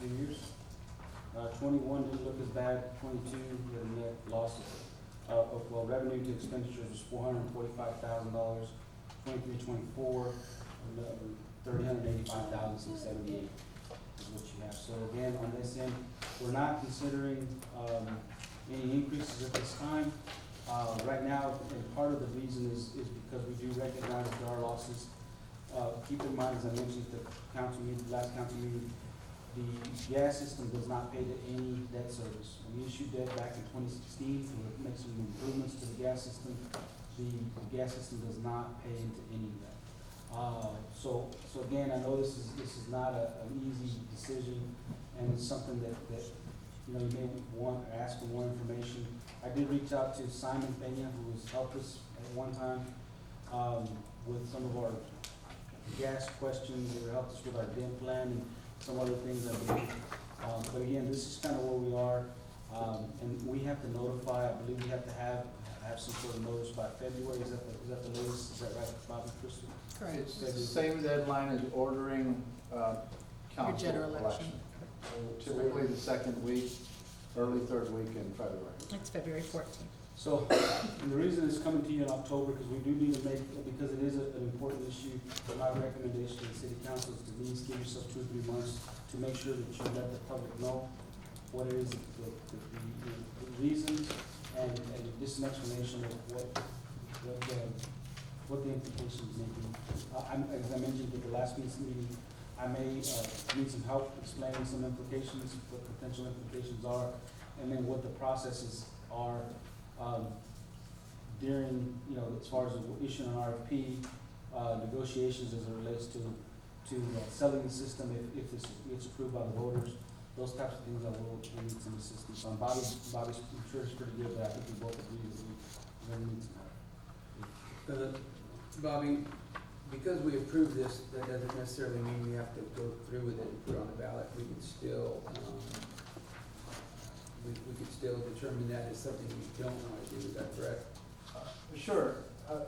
few years. 21 didn't look as bad, 22 we had a net loss of revenue to expenditures was $445,000, 23, 24, $385,678 is what you have. So again, on this end, we're not considering any increases at this time. Right now, and part of the reason is because we do recognize there are losses. Keep in mind, as I mentioned at the council meeting, last council meeting, the gas system does not pay to any debt service. We issued debt back in 2016 to make some improvements to the gas system. The gas system does not pay into any of that. So again, I know this is not an easy decision, and it's something that you may want to ask for more information. I did reach out to Simon Peña, who has helped us at one time with some of our gas questions, or helped us with our DIM plan and some other things, I believe. But again, this is kind of where we are, and we have to notify. I believe we have to have some sort of notice by February. Is that the latest? Is that right, Bobby, Crystal? Correct. It's the same deadline as ordering council general election. So typically the second week, early third week in February. It's February 14th. So, and the reason it's coming to you in October, because we do need to make, because it is an important issue, but my recommendation to the city council is to at least give yourself 2 or 3 months to make sure that you let the public know what it is, the reasons, and just an explanation of what the implications may be. As I mentioned at the last meeting, I may need some help explaining some implications, what potential implications are, and then what the processes are during, as far as issuing an RFP, negotiations as it relates to selling the system if it's approved by the voters, those types of things I will need some assistance on. Bobby's I'm sure is pretty good, but I think we both agree that we're going to need some help. Bobby, because we approved this, that doesn't necessarily mean we have to go through with it and put it on the ballot. We could still, we could still determine that as something we don't want to do. Is that correct? Sure.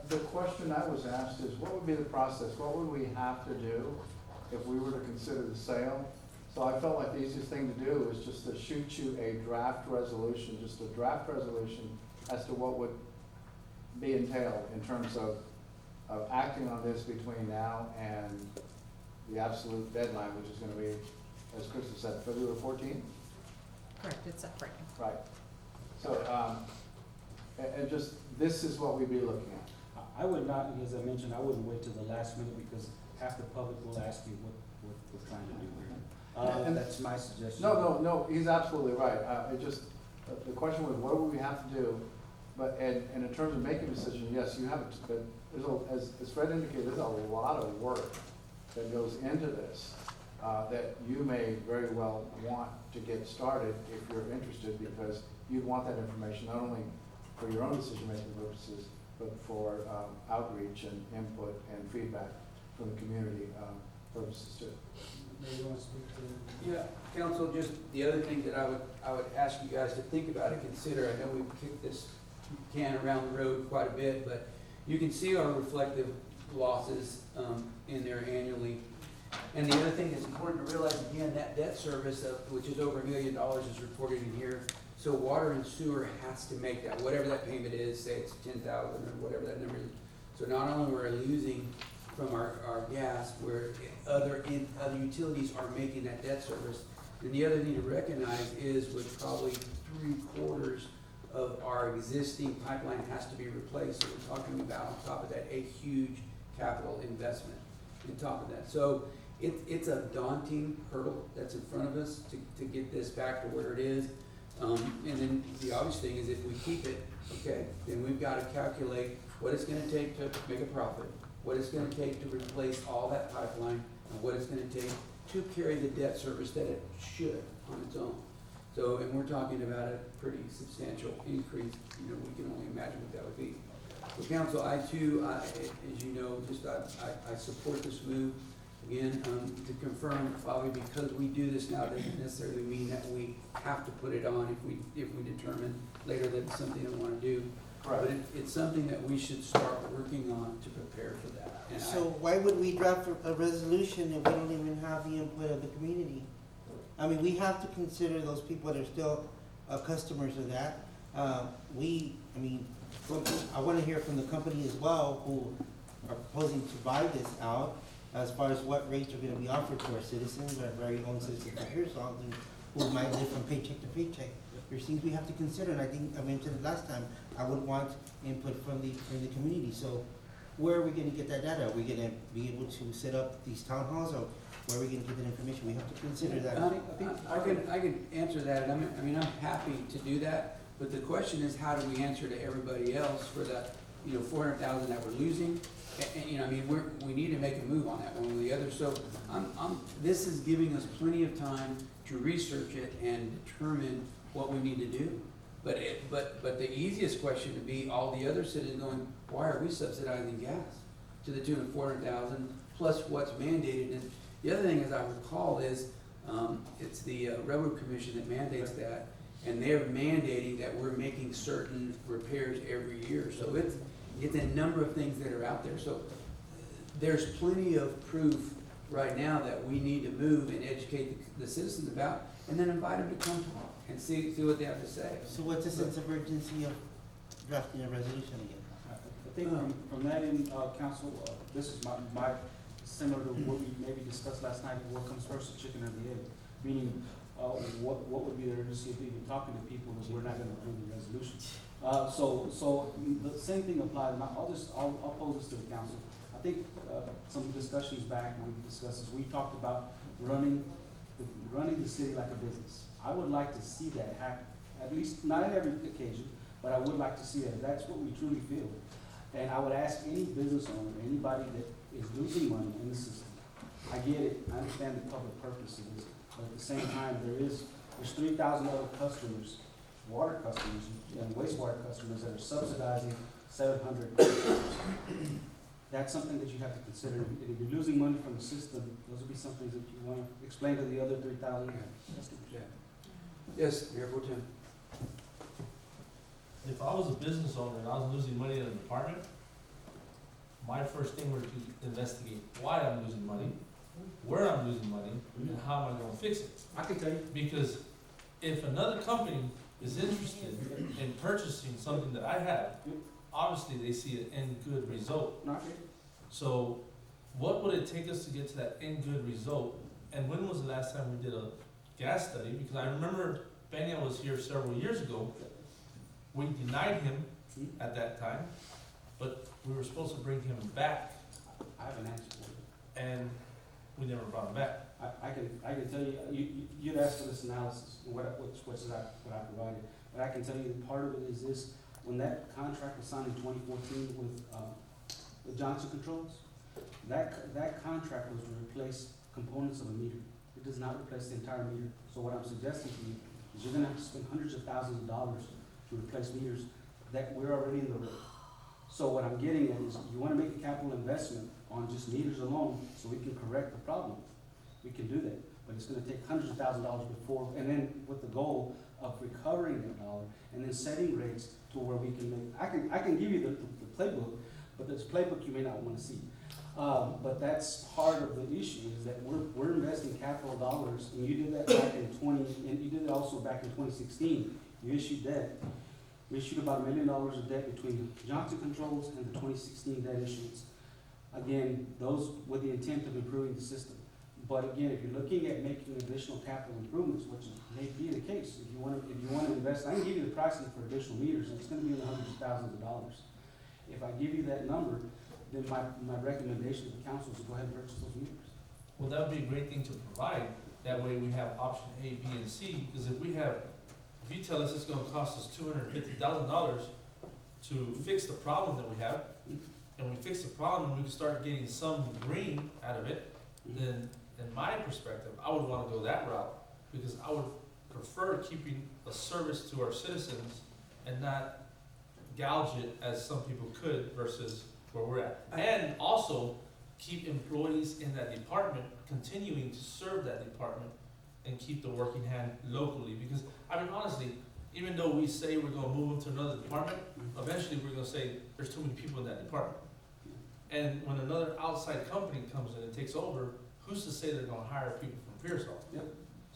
The question I was asked is, what would be the process? What would we have to do if we were to consider the sale? So I felt like the easiest thing to do is just to shoot you a draft resolution, just a draft resolution as to what would be entailed in terms of acting on this between now and the absolute deadline, which is going to be, as Crystal said, February 14th? Correct, it's separating. Right. So, and just, this is what we'd be looking at. I would not, as I mentioned, I wouldn't wait till the last minute, because half the public will ask you what we're trying to do here. And that's my suggestion. No, he's absolutely right. It just, the question was, what would we have to do? But, and in terms of making a decision, yes, you have, but there's as Fred indicated, there's a lot of work that goes into this that you may very well want to get started if you're interested, because you'd want that information not only for your own decision-making purposes, but for outreach and input and feedback from the community purposes too. Maybe you want to speak to? Yeah, council, just the other thing that I would ask you guys to think about and consider, I know we've kicked this can around the road quite a bit, but you can see our reflective losses in there annually. And the other thing that's important to realize, again, that debt service, which is over $1 million, is reported in here. So water and sewer has to make that, whatever that payment is, say it's 10,000 or whatever that number is. So not only we're losing from our gas, where other utilities are making that debt service. And the other thing to recognize is with probably 3/4 of our existing pipeline has to be replaced. So we're talking about on top of that a huge capital investment on top of that. So it's a daunting hurdle that's in front of us to get this back to where it is. And then the obvious thing is if we keep it, okay, then we've got to calculate what it's going to take to make a profit, what it's going to take to replace all that pipeline, and what it's going to take to carry the debt service that it should on its own. So, and we're talking about a pretty substantial increase. We can only imagine what that would be. So council, I too, as you know, I support this move. Again, to confirm, Bobby, because we do this now doesn't necessarily mean that we have to put it on if we determine later that it's something we want to do. Right. But it's something that we should start working on to prepare for that. And So why would we draft a resolution if we don't even have the input of the community? I mean, we have to consider those people that are still, customers of that. I mean, I wanna hear from the company as well, who are proposing to buy this out, as far as what rates are gonna be offered to our citizens, our very own citizens of Pearsall, and who might live from paycheck to paycheck. There's things we have to consider, and I think I mentioned it last time, I would want input from the community, so where are we gonna get that data? Are we gonna be able to set up these town halls, or where are we gonna get that information? We have to consider that. I can answer that, and I'm happy to do that, but the question is, how do we answer to everybody else for that, 400,000 that we're losing? And, I mean, we need to make a move on that one or the other, so this is giving us plenty of time to research it and determine what we need to do. But the easiest question would be all the other citizens going, why are we subsidizing gas to the tune of 400,000 plus what's mandated? And the other thing, as I recall, is it's the Railroad Commission that mandates that, and they're mandating that we're making certain repairs every year. So it's a number of things that are out there. So there's plenty of proof right now that we need to move and educate the citizens about, and then invite them to come talk and see what they have to say. So what's the sense of urgency of drafting a resolution again? I think from that end, council, this is my, similar to what we maybe discussed last night, what comes first, the chicken or the egg? Meaning, what would be the urgency of even talking to people if we're not gonna approve the resolution? So the same thing applies, and I'll pose this to the council. I think, some discussions back, we discussed this, we talked about running the city like a business. I would like to see that happen, at least, not on every occasion, but I would like to see that. That's what we truly feel. And I would ask any business owner, anybody that is losing money in the system, I get it, I understand the public purpose of this, but at the same time, there's 3,000 other customers, water customers and wastewater customers that are subsidizing 700. That's something that you have to consider. If you're losing money from the system, those would be some things that you want to explain to the other 3,000 customers. Yes, Mayor Pro Tem. If I was a business owner and I was losing money in a department, my first thing would be to investigate why I'm losing money, where I'm losing money, and how am I gonna fix it. I can tell you. Because if another company is interested in purchasing something that I have, obviously they see an end good result. Not good. So what would it take us to get to that end good result? And when was the last time we did a gas study? Because I remember Benya was here several years ago. We denied him at that time, but we were supposed to bring him back, I have an answer for you. and we never brought him back. I can tell you, you'd asked for this analysis, what I provided, but I can tell you that part of it is this, when that contract was signed in 2014 with Johnson Controls, that contract was to replace components of a meter. It does not replace the entire meter. So what I'm suggesting to you is you're gonna have to spend hundreds of thousands of dollars to replace meters that we're already in the red. So what I'm getting at is you wanna make a capital investment on just meters alone so we can correct the problem. We can do that, but it's gonna take hundreds of thousands of dollars before, and then with the goal of recovering that dollar and then setting rates to where we can make, I can give you the playbook, but this playbook you may not wanna see. But that's part of the issue, is that we're investing capital dollars, and you did that back in and you did it also back in 2016. You issued debt. We issued about $1 million of debt between Johnson Controls and the 2016 debt issuance. Again, those with the intent of improving the system. But again, if you're looking at making additional capital improvements, which may be the case, if you want to invest, I can give you the pricing for additional meters, and it's going to be in the hundreds of thousands of dollars. If I give you that number, then my recommendation to the council is to go ahead and purchase those meters. Well, that would be a great thing to provide. That way we have option A, B, and C, because if you tell us it's gonna cost us $250,000 to fix the problem that we have, and we fix the problem, and we can start getting some green out of it, then in my perspective, I would wanna go that route, because I would prefer keeping a service to our citizens and not gouge it as some people could versus where we're at. And also keep employees in that department continuing to serve that department and keep the working hand locally, because, I mean, honestly, even though we say we're gonna move them to another department, eventually we're gonna say there's too many people in that department. And when another outside company comes in and takes over, who's to say they're gonna hire people from Pearsall? Yep.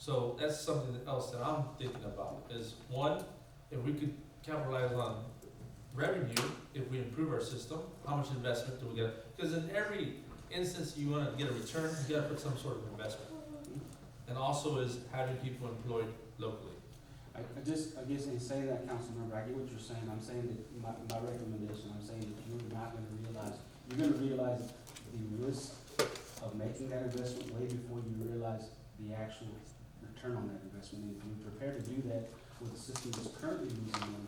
So that's something else that I'm thinking about, is one, if we could capitalize on revenue, if we improve our system, how much investment do we get? Because in every instance you wanna get a return, you gotta put some sort of investment. And also is having people employed locally. I guess in saying that, council member, I get what you're saying, I'm saying that my recommendation, I'm saying that you're gonna realize the risk of making that investment way before you realize the actual return on that investment. And if you're prepared to do that with the system that's currently using them,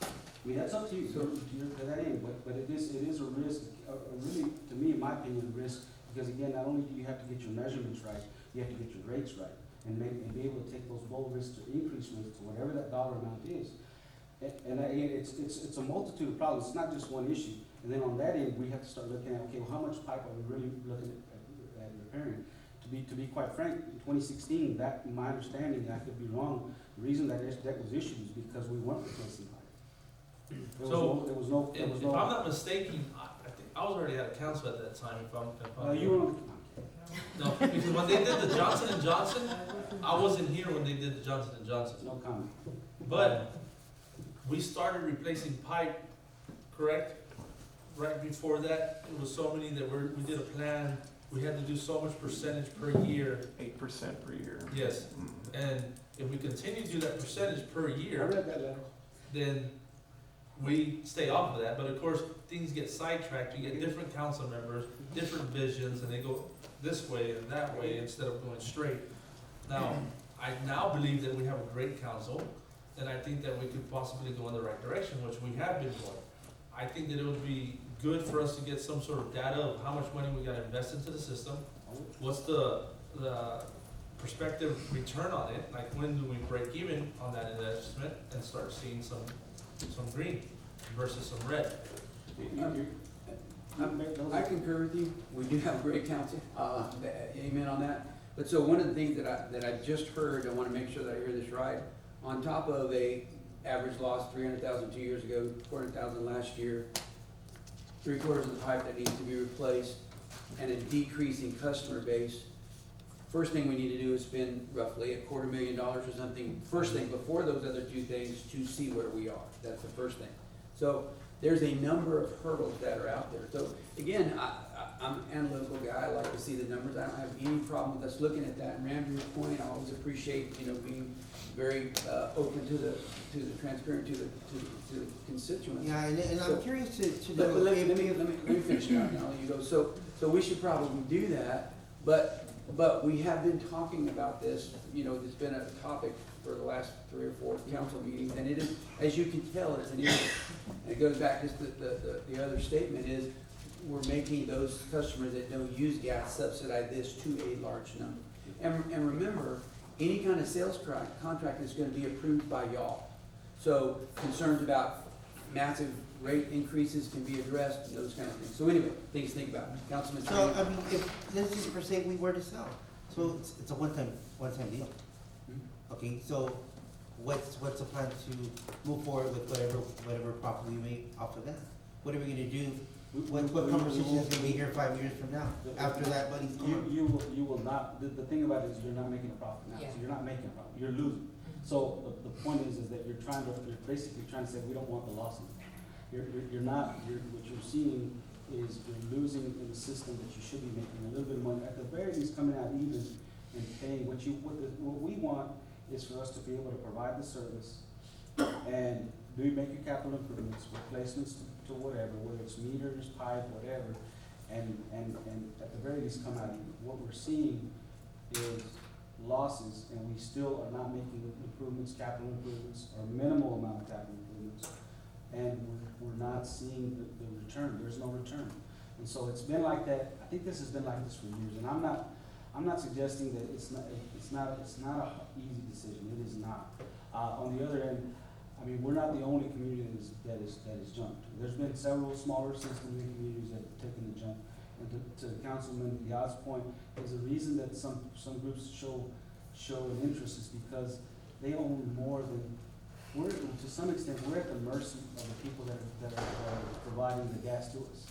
I mean, that's up to you, you're to that end, but it is a risk, really, to me, in my opinion, a risk, because again, not only do you have to get your measurements right, you have to get your rates right, and be able to take those bold risks to increase rates to whatever that dollar amount is. And it's a multitude of problems, it's not just one issue. And then on that end, we have to start looking at, okay, well, how much pipe are we really looking at repairing? To be quite frank, in 2016, that, in my understanding, I could be wrong, the reason that debt was issued is because we weren't replacing pipe. There was no. If I'm not mistaken, I think, I was already out of council at that time, if I'm. You were, No, because when they did the Johnson and Johnson, I wasn't here when they did the Johnson and Johnson. no comment. But we started replacing pipe, correct? Right before that, it was so many that we did a plan, we had to do so much percentage per year. 8% per year. Yes, and if we continue to do that percentage per I year, read that letter. then we stay off of that. But of course, things get sidetracked, you get different council members, different visions, and they go this way and that way instead of going straight. Now, I now believe that we have a great council, and I think that we could possibly go in the right direction, which we have been going. I think that it would be good for us to get some sort of data of how much money we gotta invest into the system, what's the prospective return on it, like when do we break even on that investment and start seeing some green versus some red. I concur with you, we do have a great council, amen on that. But so one of the things that I just heard, I wanna make sure that I hear this right, on top of a average loss, 300,000 2 years ago, 400,000 last year, 3/4 of the pipe that needs to be replaced, and a decreasing customer base, first thing we need to do is spend roughly $250,000 or something, first thing, before those other two things, to see where we are, that's the first thing. So, there's a number of hurdles that are out there. So, again, I'm an analytical guy, I like to see the numbers, I don't have any problem with us looking at that. And Ram, to your point, I always appreciate, being very, open to the transparent to the constituents. Yeah, and So- I'm curious to Let know. me finish now, and I'll let you go. So we should probably do that, but we have been talking about this, it's been a topic for the last 3 or 4 council meetings, and it is, as you can tell, it's an issue. And it goes back, just the other statement is, we're making those customers that don't use gas subsidize this to a large number. And remember, any kind of sales contract is gonna be approved by y'all. So concerns about massive rate increases can be addressed, and those kind of things. So anyway, things to think about. Councilman. So, I mean, if, let's just per se, we were to sell, so it's a one-time deal. Okay, so what's the plan to move forward with whatever profit we make off of that? What are we gonna do? What conversation is gonna be here 5 years from now, after that money's gone? You will not, the thing about it is you're not making a profit now, Yeah. so you're not making a profit, you're losing. So the point is that you're basically trying to say, we don't want the losses. You're not, what you're seeing is you're losing in the system that you should be making a little bit of money, at the very least coming out even and paying what we want is for us to be able to provide the service and make your capital improvements, replacements to whatever, whether it's meters, pipe, whatever, and at the very least come out even. What we're seeing is losses, and we still are not making improvements, capital improvements, or minimal amount of capital improvements, and we're not seeing the return, there's no return. And so it's been like that, I think this has been like this for years, and I'm not suggesting that it's not a easy decision, it is not. On the other end, I mean, we're not the only community that is jumped. There's been several smaller system communities that have taken the jump. And to Councilman Diaz's point, there's a reason that some groups show an interest is because they own more than, to some extent, we're at the mercy of the people that are providing the gas to us.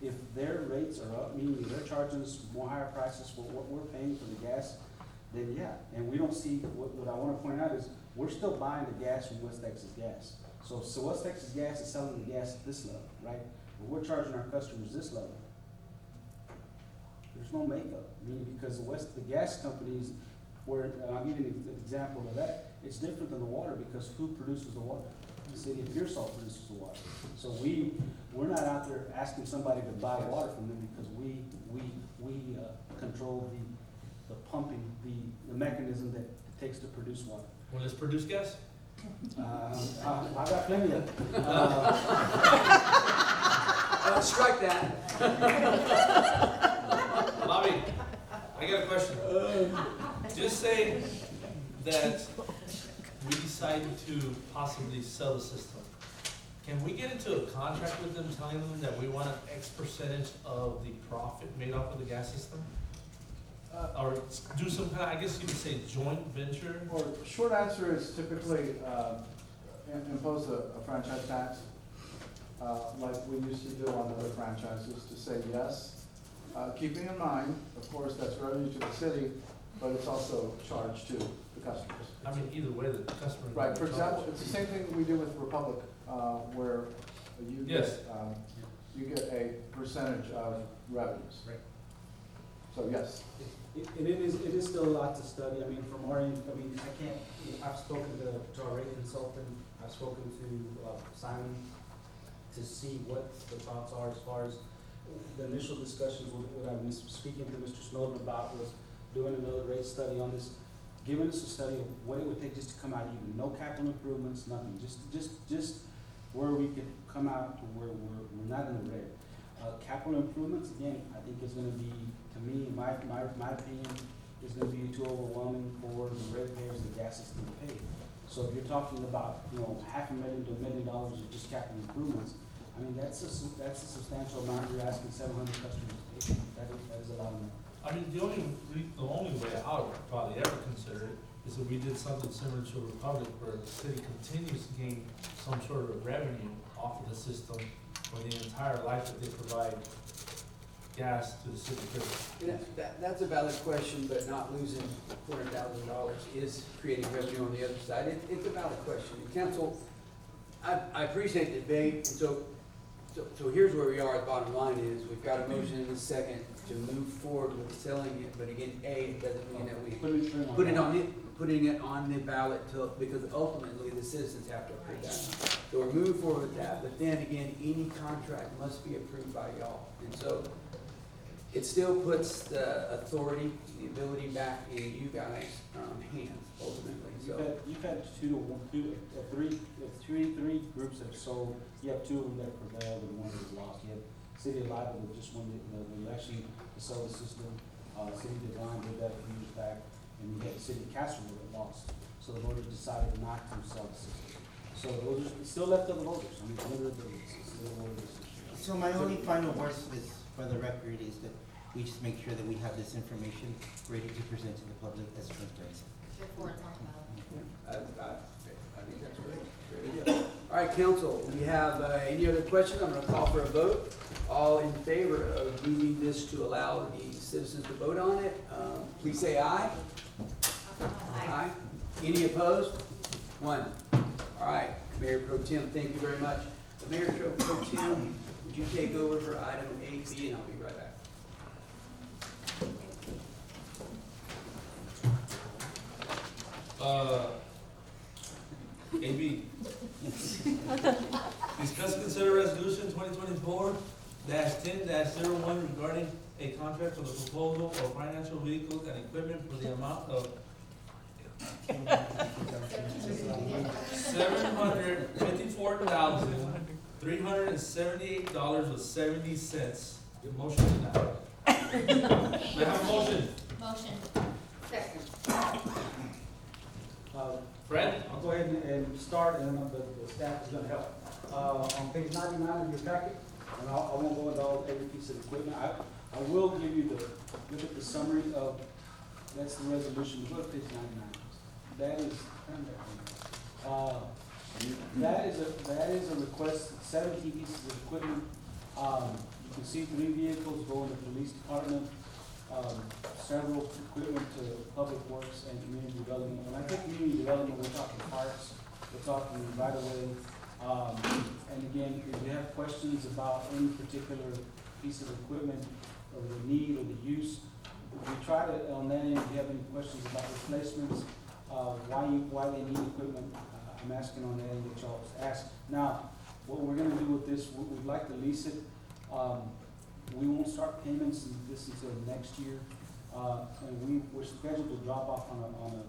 If their rates are up, meaning they're charging us more higher prices for what we're paying for the gas, then yeah. And we don't see, what I wanna point out is, we're still buying the gas from West Texas Gas. So West Texas Gas is selling the gas at this level, right? But we're charging our customers this level. There's no makeup, I mean, because the gas companies, where, I'll give you an example of that, it's different than the water, because who produces the water? The city of Pearsall produces the water. So we're not out there asking somebody to buy water from them, because we control the pumping, the mechanism that it takes to produce water. Well, let's produce gas. I got plenty of it. Strike that. Bobby, I got a question. Just say that we decide to possibly sell the system. Can we get into a contract with them telling them that we want an X percentage of the profit made off of the gas system? Or do some kind, I guess you could say joint venture? Or, short answer is typically, impose a franchise tax, like we used to do on other franchises, to say yes. Keeping in mind, of course, that's revenue to the city, but it's also charged to the customers. I mean, either way, the customer. Right, for example, it's the same thing we do with Republic, where you Yes. you get a percentage of revenues. Right. So, yes. It is still a lot to study, I mean, from our end, I mean, I've spoken to our rate consultant, I've spoken to Simon to see what the thoughts are as far as the initial discussions, what I was speaking to Mr. Snowden about was doing another rate study on this, giving us a study of what it would take just to come out even, no capital improvements, nothing, just where we could come out to where we're not in the red. Capital improvements, again, I think is gonna be, to me, my opinion, is gonna be too overwhelming for the ratepayers, the gas system to pay. So if you're talking about, $500,000 to $1 million of just capital improvements, I mean, that's a substantial amount, you're asking 700 customers to pay, that is a lot of money. I mean, the only way I would probably ever consider it is if we did something similar to a Republic, where the city continues to gain some sort of revenue off of the system for the entire life that they provide gas to the city of Pearsall. That's a valid question, but not losing $400,000 is creating revenue on the other side. It's a valid question. And council, I appreciate the debate, and so here's where we are. The bottom line is, we've got a motion in a second to move forward with selling it, but again, it doesn't mean that we putting it on the ballot because ultimately the citizens have to approve that. So we're moving forward with that, but then again, any contract must be approved by y'all. And so it still puts the authority, the ability back in you guys' hands ultimately, so. You've had three groups that have sold, you have two of them that prevailed and one that lost. You have City of Live that just won the election to sell the system, City of Divine did that a few years back, and you had City of Castroville that lost. So the voters decided not to sell the system. So those are, it's still left to the voters, I mean, it's still the voters' decision. So my only final words is, for the record, is that we just make sure that we have this information ready to present to the public as transparency. Before it's on the ballot. I think that's great. All right, council, we have any other questions? I'm going to call for a vote. All in favor of moving this to allow the citizens to vote on it, please say aye. Aye. Any opposed? One. All right, Mayor Pro Tem, thank you very much. Mayor Pro Tem, would you take over for item 8B, and I'll be right back. AB. Discuss and consider resolution 2024-10-01 regarding a contract for the proposal of financial vehicles and equipment for the amount of $754,378.70. Your motion is now. May I have a motion? Motion. Second. Fred? I'll go ahead and start, and then the staff is gonna help. On page 99 of your packet, and I won't go into every piece of equipment, I will give you look at the summary of, that's the resolution, go to page 99. That is a request, 17 pieces of equipment. You can see 3 vehicles go in the police department, several equipment to public works and community development. When I think community development, we're talking parks, we're talking right of way. And again, if you have questions about any particular piece of equipment or the need or the use, we try to, on that end, if you have any questions about replacements, why they need equipment, I'm asking on that end that y'all ask. Now, what we're gonna do with this, we'd like to lease it. We won't start payments in this until next year. And we're scheduled to drop off on a